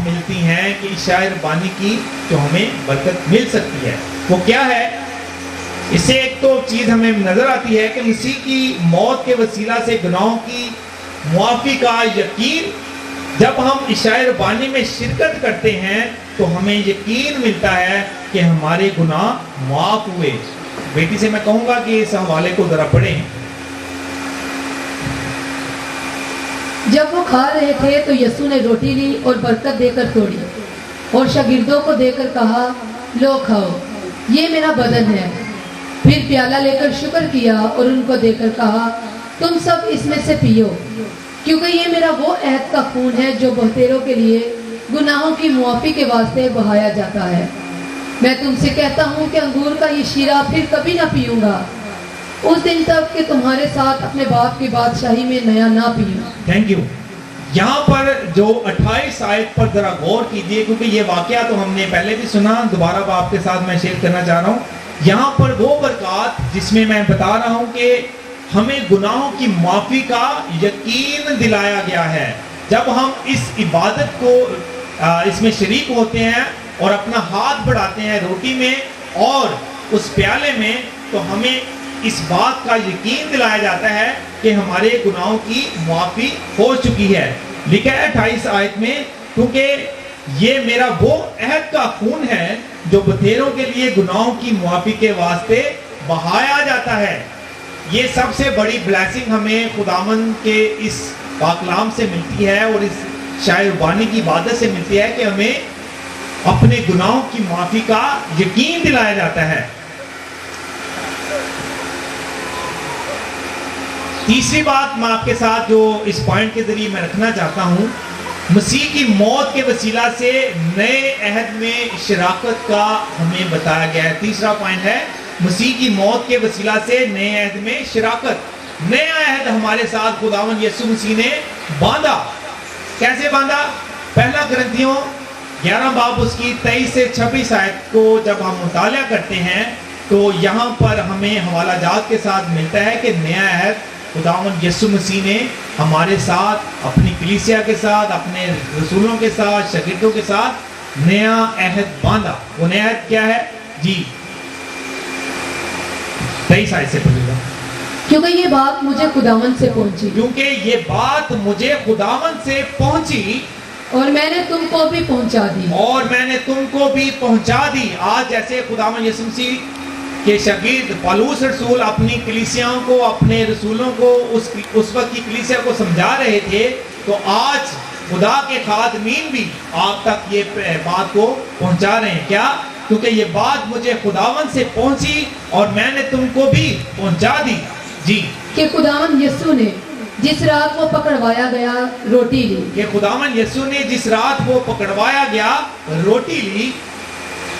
ملتی ہیں کہ عشاء ربانی کی جو ہمیں برکت مل سکتی ہے وہ کیا ہے؟ اس سے ایک تو چیز ہمیں نظر آتی ہے کہ مسیح کی موت کے وسیلہ سے گناہوں کی معافی کا یقین، جب ہم عشاء ربانی میں شرکت کرتے ہیں تو ہمیں یقین ملتا ہے کہ ہمارے گناہ معاف ہوئے۔ بیٹی سے میں کہوں گا کہ اس حوالے کو ذرا پڑھیں۔ جب وہ کھا رہے تھے تو یسوع نے روٹی لی اور برکت دے کر توڑی اور شاگردوں کو دے کر کہا، لو کھاؤ، یہ میرا بدن ہے۔ پھر پیالہ لے کر شکر کیا اور ان کو دے کر کہا، تم سب اس میں سے پیو، کیونکہ یہ میرا وہ عہد کا خون ہے جو بہتیروں کے لیے گناہوں کی معافی کے واسطے بہایا جاتا ہے۔ میں تم سے کہتا ہوں کہ انگور کا یہ شیرہ پھر کبھی نہ پیوں گا، اس دن تک کہ تمہارے ساتھ اپنے باپ کی بادشاہی میں نیا نہ پیوں۔ Thank you. یہاں پر جو 28 آیت پر ذرا غور کیجئے، کیونکہ یہ واقعہ تو ہم نے پہلے بھی سنا، دوبارہ آپ کے ساتھ میں شیئر کرنا چاہ رہا ہوں۔ یہاں پر وہ برکات جس میں میں بتا رہا ہوں کہ ہمیں گناہوں کی معافی کا یقین دلایا گیا ہے۔ جب ہم اس عبادت کو اس میں شریک ہوتے ہیں اور اپنا ہاتھ بڑھاتے ہیں روٹی میں اور اس پیالے میں، تو ہمیں اس بات کا یقین دلایا جاتا ہے کہ ہمارے گناہوں کی معافی ہو چکی ہے۔ لکھا ہے 28 آیت میں، کیونکہ یہ میرا وہ عہد کا خون ہے جو بتھیروں کے لیے گناہوں کی معافی کے واسطے بہایا جاتا ہے۔ یہ سب سے بڑی بلیسنگ ہمیں خداوند کے اس پاک کلام سے ملتی ہے اور اس عشاء ربانی کی عبادت سے ملتی ہے کہ ہمیں اپنے گناہوں کی معافی کا یقین دلایا جاتا ہے۔ تیسری بات میں آپ کے ساتھ جو اس پوائنٹ کے ذریعے میں رکھنا چاہتا ہوں، مسیح کی موت کے وسیلہ سے نئے عہد میں شراکت کا ہمیں بتایا گیا ہے۔ تیسرا پوائنٹ ہے مسیح کی موت کے وسیلہ سے نئے عہد میں شراکت۔ نیا عہد ہمارے ساتھ خداوند یسوع مسیح نے باندھا۔ کیسے باندھا؟ پہلا کرنتھیوں 11 باب اس کی 23 سے 26 آیت کو جب ہم مطالعہ کرتے ہیں تو یہاں پر ہمیں حوالہ جات کے ساتھ ملتا ہے کہ نیا عہد خداوند یسوع مسیح نے ہمارے ساتھ، اپنی کلیسیا کے ساتھ، اپنے رسولوں کے ساتھ، شاگردوں کے ساتھ نیا عہد باندھا۔ وہ نیا عہد کیا ہے؟ جی 23 آیت سے پڑھیے گا۔ کیونکہ یہ بات مجھے خداوند سے پہنچی، کیونکہ یہ بات مجھے خداوند سے پہنچی اور میں نے تم کو بھی پہنچا دی، اور میں نے تم کو بھی پہنچا دی۔ آج جیسے خداوند یسوع مسیح کے شاگرد پالوس رسول اپنی کلیسیاؤں کو، اپنے رسولوں کو، اس وقت کی کلیسیا کو سمجھا رہے تھے، تو آج خدا کے خادمین بھی آپ تک یہ بات کو پہنچا رہے ہیں۔ کیا؟ کیونکہ یہ بات مجھے خداوند سے پہنچی اور میں نے تم کو بھی پہنچا دی۔ جی، کہ خداوند یسوع نے جس رات وہ پکڑوایا گیا روٹی لی، کہ خداوند یسوع نے جس رات وہ پکڑوایا گیا روٹی لی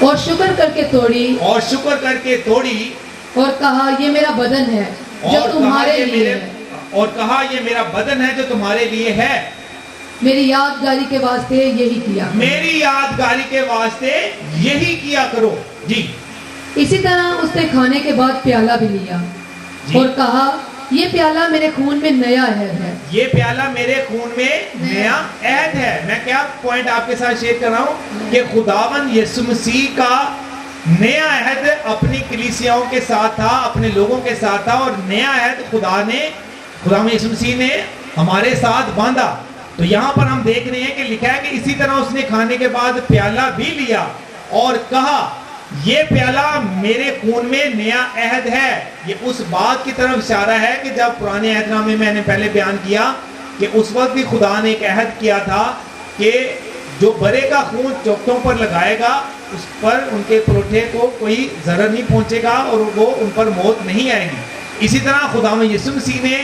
اور شکر کر کے توڑی اور شکر کر کے توڑی اور کہا، یہ میرا بدن ہے جو تمہارے لیے ہے، اور کہا یہ میرا بدن ہے جو تمہارے لیے ہے، میری یادگاری کے واسطے یہی کیا۔ میری یادگاری کے واسطے یہی کیا کرو۔ جی، اسی طرح اس نے کھانے کے بعد پیالہ بھی لیا اور کہا، یہ پیالہ میرے خون میں نیا عہد ہے۔ یہ پیالہ میرے خون میں نیا عہد ہے۔ میں کیا پوائنٹ آپ کے ساتھ شیئر کر رہا ہوں کہ خداوند یسوع مسیح کا نیا عہد اپنی کلیسیاؤں کے ساتھ تھا، اپنے لوگوں کے ساتھ تھا، اور نیا عہد خداوند یسوع مسیح نے ہمارے ساتھ باندھا۔ تو یہاں پر ہم دیکھ رہے ہیں کہ لکھا ہے کہ اسی طرح اس نے کھانے کے بعد پیالہ بھی لیا اور کہا، یہ پیالہ میرے خون میں نیا عہد ہے۔ یہ اس بات کی طرف اشارہ ہے کہ جب پرانے عہد نامے میں نے پہلے بیان کیا کہ اس وقت بھی خدا نے ایک عہد کیا تھا کہ جو برے کا خون چوکھٹوں پر لگائے گا اس پر ان کے پروٹھے کو کوئی ضرر نہیں پہنچے گا اور وہ ان پر موت نہیں آئے گی۔ اسی طرح خداوند یسوع مسیح نے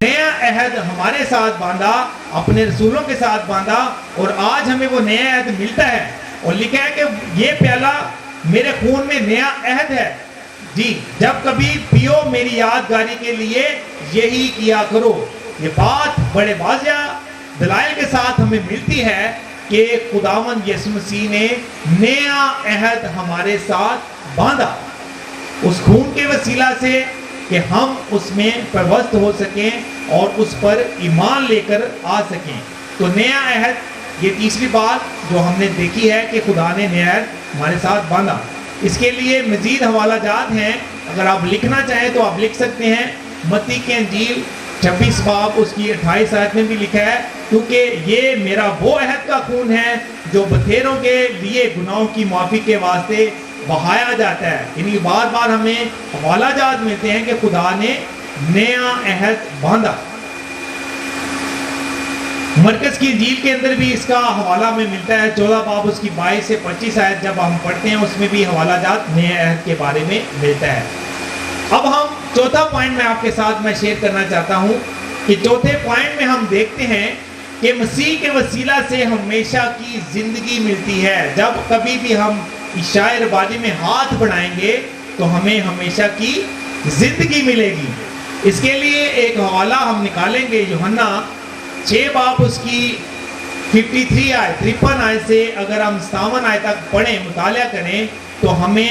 نیا عہد ہمارے ساتھ باندھا، اپنے رسولوں کے ساتھ باندھا، اور آج ہمیں وہ نیا عہد ملتا ہے اور لکھا ہے کہ یہ پیالہ میرے خون میں نیا عہد ہے۔ جی، جب کبھی پیو میری یادگاری کے لیے یہی کیا کرو۔ یہ بات بڑے واضح دلائل کے ساتھ ہمیں ملتی ہے کہ خداوند یسوع مسیح نے نیا عہد ہمارے ساتھ باندھا اس خون کے وسیلہ سے کہ ہم اس میں پیوست ہو سکیں اور اس پر ایمان لے کر آ سکیں۔ تو نیا عہد یہ تیسری بات جو ہم نے دیکھی ہے کہ خدا نے نیا عہد ہمارے ساتھ باندھا. اس کے لیے مزید حوالہ جات ہیں, اگر آپ لکھنا چاہیں تو آپ لکھ سکتے ہیں. متی کی انجیل 26 باب اس کی 28 آیت میں بھی لکھا ہے, کیونکہ یہ میرا وہ عہد کا خون ہے جو بتھیروں کے لیے گناہوں کی معافی کے واسطے بہایا جاتا ہے. یعنی بار بار ہمیں حوالہ جات ملتے ہیں کہ خدا نے نیا عہد باندھا. مرکز کی انجیل کے اندر بھی اس کا حوالہ میں ملتا ہے, 14 باب اس کی 22 سے 25 آیت جب ہم پڑھتے ہیں اس میں بھی حوالہ جات نئے عہد کے بارے میں ملتا ہے. اب ہم چوتھا پوائنٹ میں آپ کے ساتھ میں شیئر کرنا چاہتا ہوں کہ چوتھے پوائنٹ میں ہم دیکھتے ہیں کہ مسیح کے وسیلہ سے ہمیشہ کی زندگی ملتی ہے. جب کبھی بھی ہم عشاء ربانی میں ہاتھ بڑھائیں گے تو ہمیں ہمیشہ کی زندگی ملے گی. اس کے لیے ایک حوالہ ہم نکالیں گے, یوحنا 6 باب اس کی 53 آیت 53 آیت سے اگر ہم 57 آیت تک پڑھیں, مطالعہ کریں تو ہمیں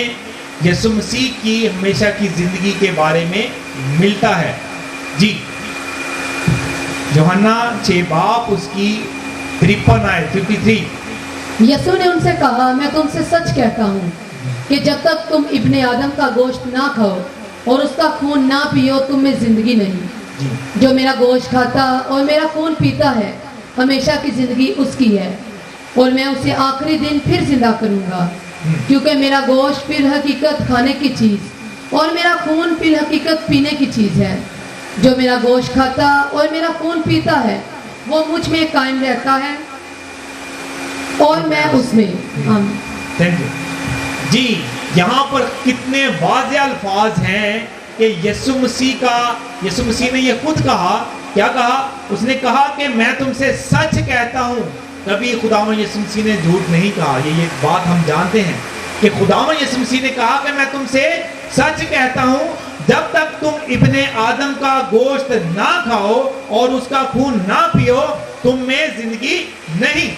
یسوع مسیح کی ہمیشہ کی زندگی کے بارے میں ملتا ہے. جی یوحنا 6 باب اس کی 53 آیت 53. یسوع نے ان سے کہا, میں تم سے سچ کہتا ہوں کہ جب تک تم ابن آدم کا گوشت نہ کھاؤ اور اس کا خون نہ پیو تم میں زندگی نہیں. جو میرا گوشت کھاتا اور میرا خون پیتا ہے ہمیشہ کی زندگی اس کی ہے, اور میں اسے آخری دن پھر زندہ کروں گا, کیونکہ میرا گوشت فی الحقیقت کھانے کی چیز اور میرا خون فی الحقیقت پینے کی چیز ہے. جو میرا گوشت کھاتا اور میرا خون پیتا ہے وہ مجھ میں قائم رہتا ہے اور میں اس میں. جی یہاں پر کتنے واضح الفاظ ہیں کہ یسوع مسیح نے یہ خود کہا. کیا کہا؟ اس نے کہا کہ میں تم سے سچ کہتا ہوں. کبھی خداوند یسوع مسیح نے جھوٹ نہیں کہا. یہ بات ہم جانتے ہیں کہ خداوند یسوع مسیح نے کہا کہ میں تم سے سچ کہتا ہوں, جب تک تم ابن آدم کا گوشت نہ کھاؤ اور اس کا خون نہ پیو تم میں زندگی نہیں.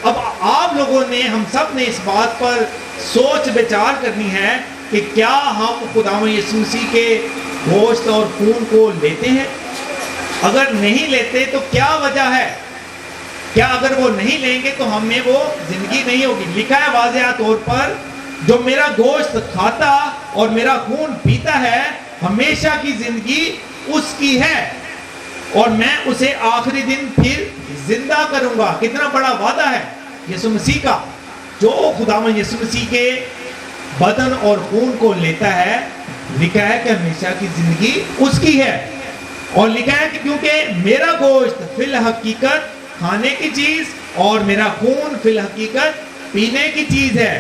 اب آپ لوگوں نے, ہم سب نے اس بات پر سوچ بچار کرنی ہے کہ کیا ہم خداوند یسوع مسیح کے گوشت اور خون کو لیتے ہیں؟ اگر نہیں لیتے تو کیا وجہ ہے؟ کیا اگر وہ نہیں لیں گے تو ہم میں وہ زندگی نہیں ہوگی؟ لکھا ہے واضح طور پر, جو میرا گوشت کھاتا اور میرا خون پیتا ہے ہمیشہ کی زندگی اس کی ہے اور میں اسے آخری دن پھر زندہ کروں گا. کتنا بڑا وعدہ ہے یسوع مسیح کا. جو خداوند یسوع مسیح کے بدن اور خون کو لیتا ہے, لکھا ہے کہ ہمیشہ کی زندگی اس کی ہے. اور لکھا ہے کہ کیونکہ میرا گوشت فی الحقیقت کھانے کی چیز اور میرا خون فی الحقیقت پینے کی چیز ہے.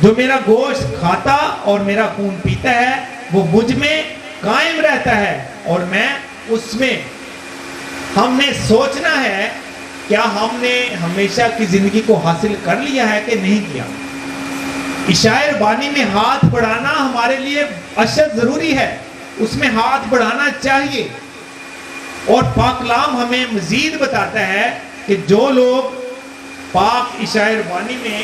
جو میرا گوشت کھاتا اور میرا خون پیتا ہے وہ مجھ میں قائم رہتا ہے اور میں اس میں. ہم نے سوچنا ہے کیا ہم نے ہمیشہ کی زندگی کو حاصل کر لیا ہے کہ نہیں کیا. عشاء ربانی میں ہاتھ بڑھانا ہمارے لیے اشد ضروری ہے, اس میں ہاتھ بڑھانا چاہیے. اور پاک کلام ہمیں مزید بتاتا ہے کہ جو لوگ پاک عشاء ربانی میں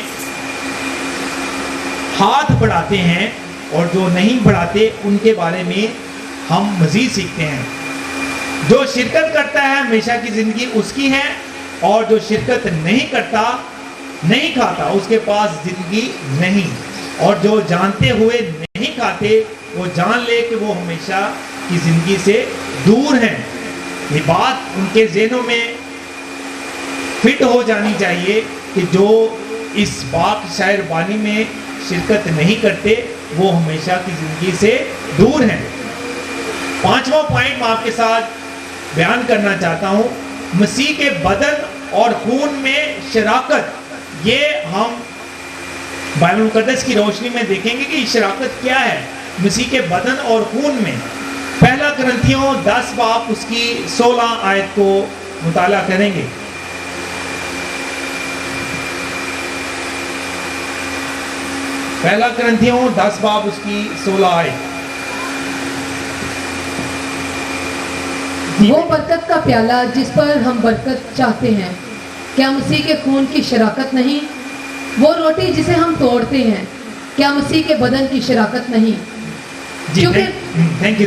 ہاتھ بڑھاتے ہیں اور جو نہیں بڑھاتے ان کے بارے میں ہم مزید سیکھتے ہیں. جو شرکت کرتا ہے ہمیشہ کی زندگی اس کی ہے, اور جو شرکت نہیں کرتا, نہیں کھاتا, اس کے پاس زندگی نہیں. اور جو جانتے ہوئے نہیں کھاتے وہ جان لے کہ وہ ہمیشہ کی زندگی سے دور ہیں. یہ بات ان کے ذہنوں میں فٹ ہو جانی چاہیے کہ جو اس پاک عشاء ربانی میں شرکت نہیں کرتے وہ ہمیشہ کی زندگی سے دور ہیں. پانچواں پوائنٹ میں آپ کے ساتھ بیان کرنا چاہتا ہوں, مسیح کے بدن اور خون میں شراکت. یہ ہم بائبل مقدس کی روشنی میں دیکھیں گے کہ یہ شراکت کیا ہے مسیح کے بدن اور خون میں. پہلا کرنتھیوں 10 باب اس کی 16 آیت کو مطالعہ کریں گے. پہلا کرنتھیوں 10 باب اس کی 16 آیت. وہ برکت کا پیالہ جس پر ہم برکت چاہتے ہیں کیا مسیح کے خون کی شراکت نہیں؟ وہ روٹی جسے ہم توڑتے ہیں کیا مسیح کے بدن کی شراکت نہیں؟ Thank you.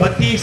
32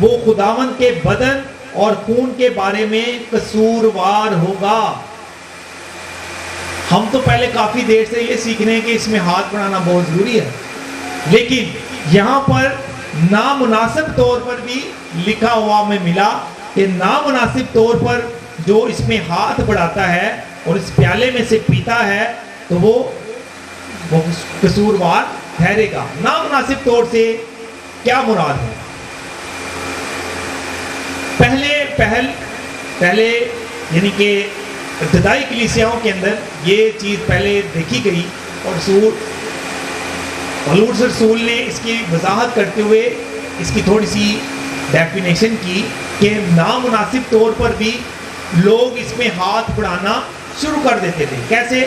وہ خداوند کے بدن اور خون کے بارے میں قصوروار ہوگا۔ ہم تو پہلے کافی دیر سے یہ سیکھنے ہیں کہ اس میں ہاتھ بڑھانا بہت ضروری ہے، لیکن یہاں پر نامناسب طور پر بھی لکھا ہوا ہمیں ملا کہ نامناسب طور پر جو اس میں ہاتھ بڑھاتا ہے اور اس پیالے میں سے پیتا ہے تو وہ قصوروار ٹھہرے گا۔ نامناسب طور سے کیا مراد ہے؟ پہلے یعنی کہ ابتدائی کلیسیاؤں کے اندر یہ چیز پہلے دیکھی گئی، اور پولس رسول نے اس کی وضاحت کرتے ہوئے اس کی تھوڑی سی ڈیفینیشن کی کہ نامناسب طور پر بھی لوگ اس میں ہاتھ بڑھانا شروع کر دیتے تھے۔ کیسے؟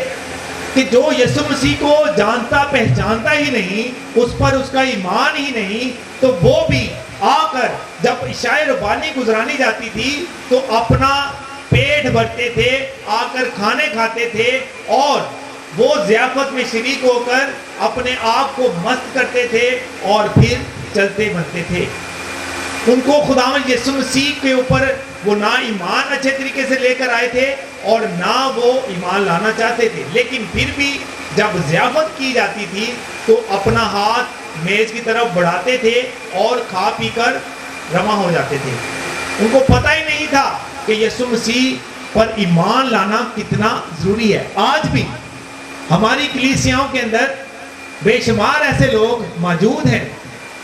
کہ جو یسوع مسیح کو جانتا پہچانتا ہی نہیں، اس پر اس کا ایمان ہی نہیں، تو وہ بھی آ کر جب عشاء ربانی گزرانی جاتی تھی تو اپنا پیٹ بھرتے تھے، آ کر کھانے کھاتے تھے، اور وہ ضیافت میں شریک ہو کر اپنے آپ کو مست کرتے تھے اور پھر چلتے بنتے تھے۔ ان کو خداوند یسوع مسیح کے اوپر وہ نہ ایمان اچھے طریقے سے لے کر آئے تھے اور نہ وہ ایمان لانا چاہتے تھے، لیکن پھر بھی جب ضیافت کی جاتی تھی تو اپنا ہاتھ میز کی طرف بڑھاتے تھے اور کھا پی کر رواں ہو جاتے تھے۔ ان کو پتہ ہی نہیں تھا کہ یسوع مسیح پر ایمان لانا کتنا ضروری ہے۔ آج بھی ہماری کلیسیاؤں کے اندر بے شمار ایسے لوگ موجود ہیں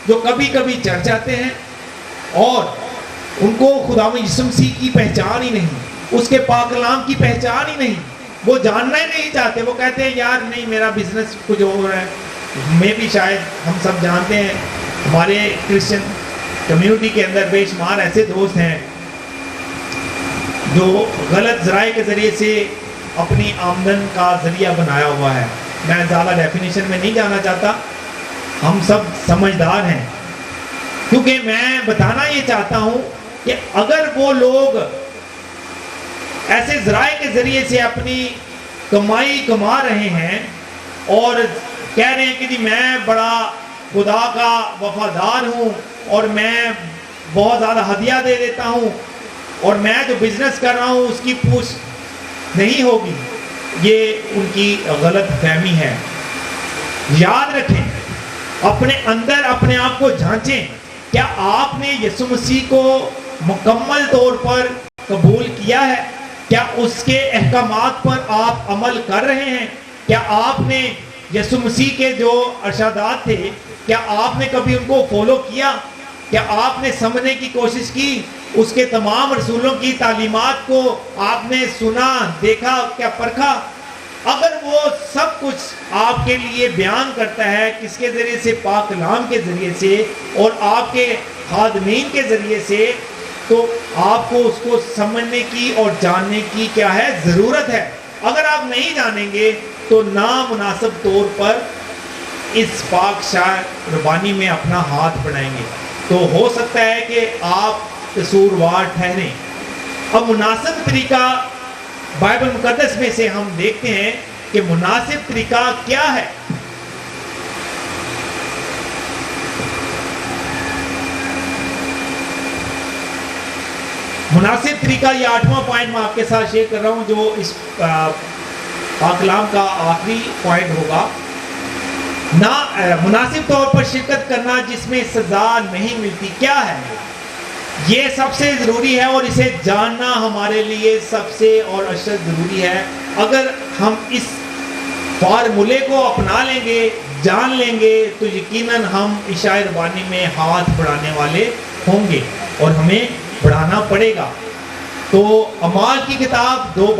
جو کبھی کبھی چرچ آتے ہیں اور ان کو خداوند یسوع مسیح کی پہچان ہی نہیں، اس کے پاک کلام کی پہچان ہی نہیں، وہ جاننا ہی نہیں چاہتے۔ وہ کہتے ہیں یار نہیں، میرا بزنس کچھ اور ہے۔ میں بھی شاید ہم سب جانتے ہیں ہمارے کرسچن کمیونٹی کے اندر بے شمار ایسے دوست ہیں جو غلط ذرائع کے ذریعے سے اپنی آمدن کا ذریعہ بنایا ہوا ہے۔ میں زیادہ ڈیفینیشن میں نہیں جانا چاہتا، ہم سب سمجھدار ہیں، کیونکہ میں بتانا یہ چاہتا ہوں کہ اگر وہ لوگ ایسے ذرائع کے ذریعے سے اپنی کمائی کما رہے ہیں اور کہہ رہے ہیں کہ جی میں بڑا خدا کا وفادار ہوں اور میں بہت زیادہ ہدیہ دے دیتا ہوں اور میں جو بزنس کر رہا ہوں اس کی پوچھ نہیں ہوگی، یہ ان کی غلط فہمی ہے۔ یاد رکھیں، اپنے اندر اپنے آپ کو جھانچیں، کیا آپ نے یسوع مسیح کو مکمل طور پر قبول کیا ہے؟ کیا اس کے احکامات پر آپ عمل کر رہے ہیں؟ کیا آپ نے یسوع مسیح کے جو ارشادات تھے، کیا آپ نے کبھی ان کو فالو کیا؟ کیا آپ نے سمجھنے کی کوشش کی؟ اس کے تمام رسولوں کی تعلیمات کو آپ نے سنا، دیکھا، کیا پرکھا؟ اگر وہ سب کچھ آپ کے لیے بیان کرتا ہے، کس کے ذریعے سے؟ پاک کلام کے ذریعے سے اور آپ کے خادمین کے ذریعے سے، تو آپ کو اس کو سمجھنے کی اور جاننے کی کیا ہے؟ ضرورت ہے۔ اگر آپ نہیں جانیں گے تو نامناسب طور پر اس پاک شاہ ربانی میں اپنا ہاتھ بڑھائیں گے تو ہو سکتا ہے کہ آپ قصوروار ٹھہریں۔ اب مناسب طریقہ بائبل مقدس میں سے ہم دیکھتے ہیں کہ مناسب طریقہ کیا ہے۔ مناسب طریقہ، یہ 8واں پوائنٹ میں آپ کے ساتھ شیئر کر رہا ہوں، جو اس پاک کلام کا آخری پوائنٹ ہوگا۔ مناسب طور پر شرکت کرنا جس میں سزا نہیں ملتی، کیا ہے؟ یہ سب سے ضروری ہے اور اسے جاننا ہمارے لیے سب سے اور اشد ضروری ہے۔ اگر ہم اس فارمولے کو اپنا لیں گے، جان لیں گے، تو یقیناً ہم عشاء ربانی میں ہاتھ بڑھانے والے ہوں گے اور ہمیں بڑھانا پڑے گا۔ تو اعمال کی کتاب 2